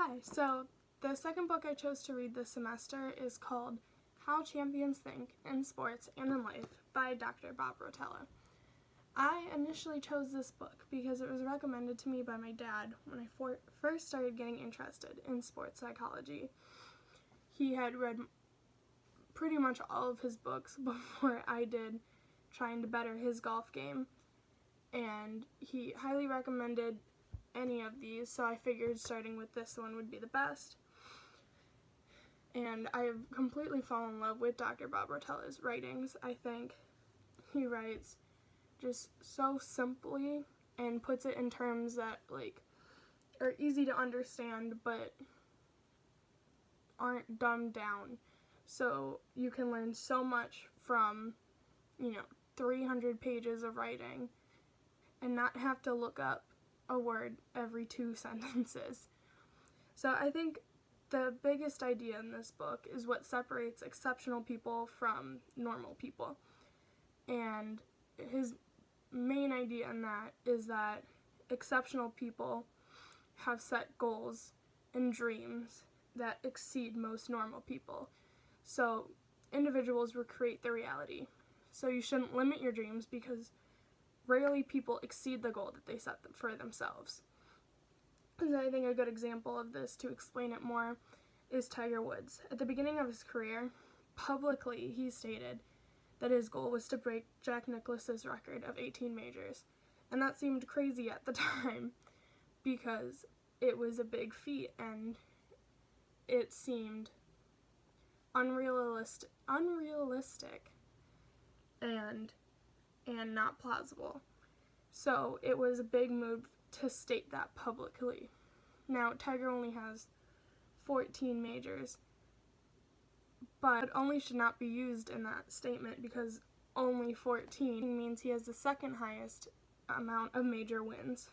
Hi, so the second book I chose to read this semester is called How Champions Think in Sports and in Life by Dr. Bob Rotella. I initially chose this book because it was recommended to me by my dad when I first started getting interested in sports psychology. He had read pretty much all of his books before I did, trying to better his golf game, and he highly recommended any of these, so I figured starting with this one would be the best. And I have completely fallen in love with Dr. Bob Rotella's writings. I think he writes just so simply and puts it in terms that are easy to understand but aren't dumbed down. So you can learn so much from, 300 pages of writing and not have to look up a word every 2 sentences. So I think the biggest idea in this book is what separates exceptional people from normal people. And his main idea in that is that exceptional people have set goals and dreams that exceed most normal people. So individuals will create their reality. So you shouldn't limit your dreams because rarely people exceed the goal that they set for themselves. And I think a good example of this to explain it more is Tiger Woods. At the beginning of his career, publicly he stated that his goal was to break Jack Nicklaus's record of 18 majors. And that seemed crazy at the time because it was a big feat and it seemed unrealistic and not plausible. So it was a big move to state that publicly. Now, Tiger only has 14 majors, but it only should not be used in that statement because only 14 means he has the second highest amount of major wins.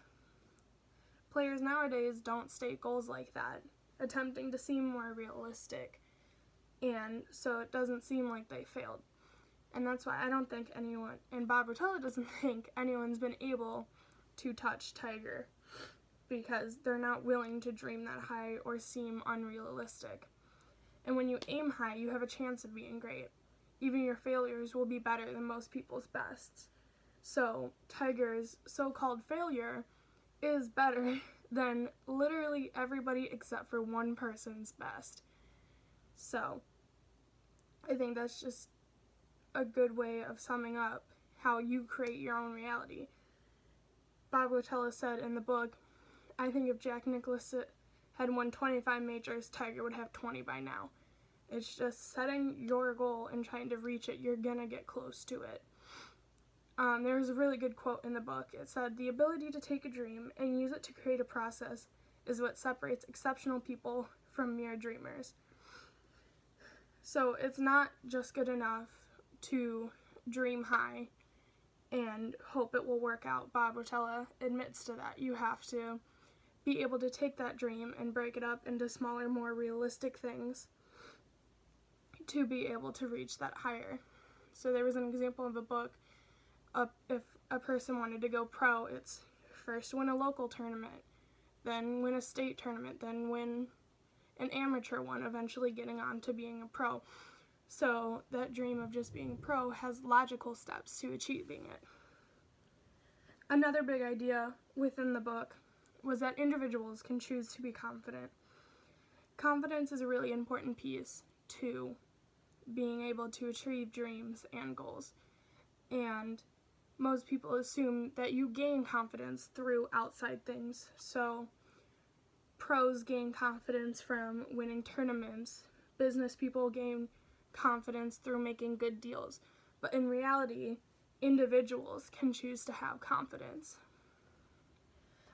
Players nowadays don't state goals like that, attempting to seem more realistic, and so it doesn't seem like they failed. And that's why I don't think anyone, and Bob Rotella doesn't think anyone's been able to touch Tiger because they're not willing to dream that high or seem unrealistic. And when you aim high, you have a chance of being great. Even your failures will be better than most people's bests. So Tiger's so-called failure is better than literally everybody except for one person's best. So I think that's just a good way of summing up how you create your own reality. Bob Rotella said in the book, I think if Jack Nicklaus had won 25 majors, Tiger would have 20 by now. It's just setting your goal and trying to reach it. You're gonna get close to it. There was a really good quote in the book. It said, the ability to take a dream and use it to create a process is what separates exceptional people from mere dreamers. So it's not just good enough to dream high and hope it will work out. Bob Rotella admits to that. You have to be able to take that dream and break it up into smaller, more realistic things to be able to reach that higher. So there was an example of a book, if a person wanted to go pro, it's first win a local tournament, then win a state tournament, then win an amateur one, eventually getting on to being a pro. So that dream of just being pro has logical steps to achieving it. Another big idea within the book was that individuals can choose to be confident. Confidence is a really important piece to being able to achieve dreams and goals. And most people assume that you gain confidence through outside things. So pros gain confidence from winning tournaments. Business people gain confidence through making good deals. But in reality, individuals can choose to have confidence.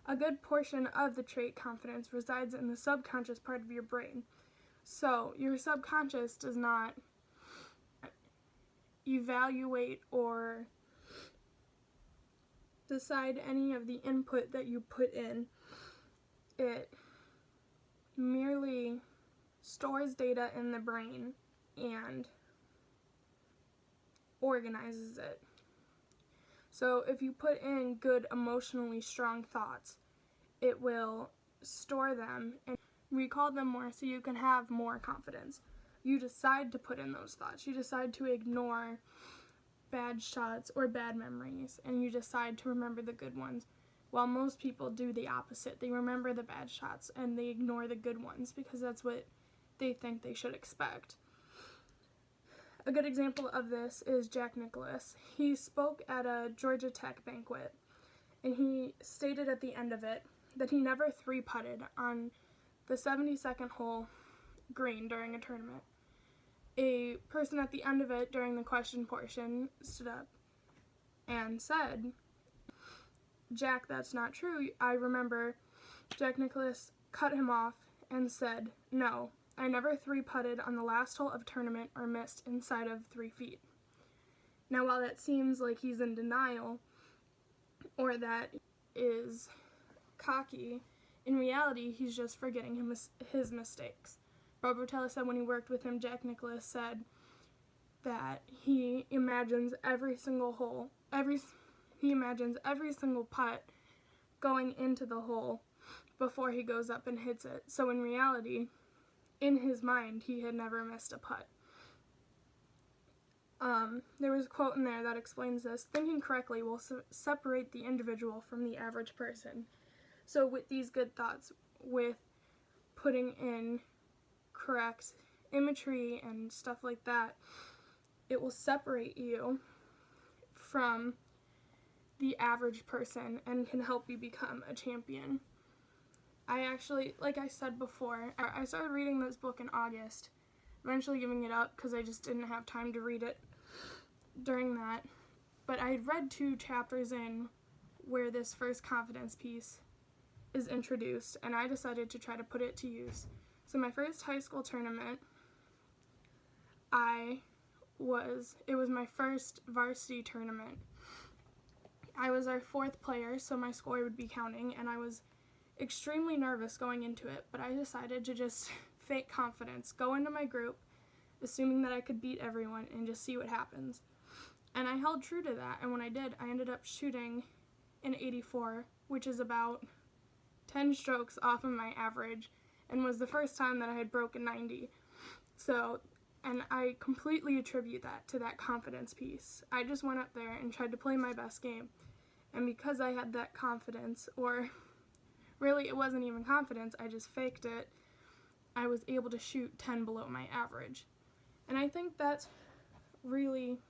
A good portion of the trait confidence resides in the subconscious part of your brain. So your subconscious does not evaluate or decide any of the input that you put in. It merely stores data in the brain and organizes it. So if you put in good emotionally strong thoughts, it will store them and recall them more so you can have more confidence. You decide to put in those thoughts. You decide to ignore bad shots or bad memories, and you decide to remember the good ones. While most people do the opposite. They remember the bad shots and they ignore the good ones because that's what they think they should expect. A good example of this is Jack Nicklaus. He spoke at a Georgia Tech banquet, and he stated at the end of it that he never three-putted on the 72nd hole green during a tournament. A person at the end of it during the question portion stood up and said, "Jack, that's not true. I remember Jack Nicklaus cut him off and said, 'No, I never three-putted on the last hole of a tournament or missed inside of 3 feet.'" Now, while that seems like he's in denial or that is cocky, in reality, he's just forgetting his mistakes. Bob Rotella said when he worked with him, Jack Nicklaus said that he imagines every single hole, he imagines every single putt going into the hole before he goes up and hits it. So in reality, in his mind, he had never missed a putt. There was a quote in there that explains this. "Thinking correctly will separate the individual from the average person." So with these good thoughts, with putting in correct imagery and stuff like that, it will separate you from the average person and can help you become a champion. I actually, like I said before, I started reading this book in August, eventually giving it up because I just didn't have time to read it during that. But I had read 2 chapters in where this first confidence piece is introduced, and I decided to try to put it to use. So my first high school tournament, it was my first varsity tournament. I was our 4th player, so my score would be counting, and I was extremely nervous going into it, but I decided to just fake confidence, go into my group, assuming that I could beat everyone, and just see what happens. And I held true to that, and when I did, I ended up shooting an 84, which is about 10 strokes off of my average, and was the first time that I had broken 90. And I completely attribute that to that confidence piece. I just went up there and tried to play my best game. And because I had that confidence, or really it wasn't even confidence, I just faked it, I was able to shoot 10 below my average. And I think that's really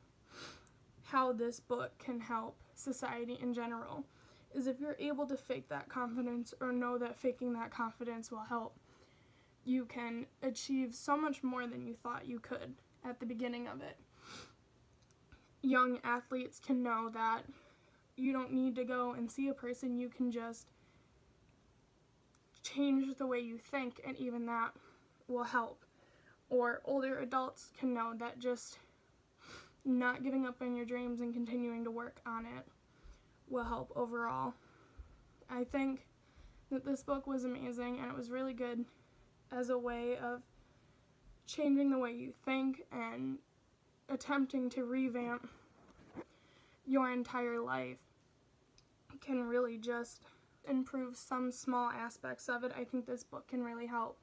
how this book can help society in general, is if you're able to fake that confidence or know that faking that confidence will help, you can achieve so much more than you thought you could at the beginning of it. Young athletes can know that you don't need to go and see a person, you can just change the way you think, and even that will help. Or older adults can know that just not giving up on your dreams and continuing to work on it will help overall. I think that this book was amazing, and it was really good as a way of changing the way you think and attempting to revamp your entire life can really just improve some small aspects of it. I think this book can really help.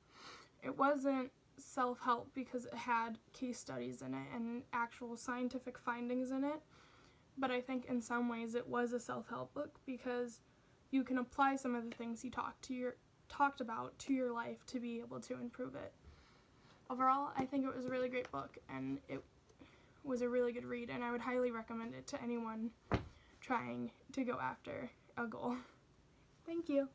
It wasn't self-help because it had case studies in it and actual scientific findings in it, but I think in some ways it was a self-help book because you can apply some of the things he talked about to your life to be able to improve it. Overall, I think it was a really great book, and it was a really good read, and I would highly recommend it to anyone trying to go after a goal. Thank you.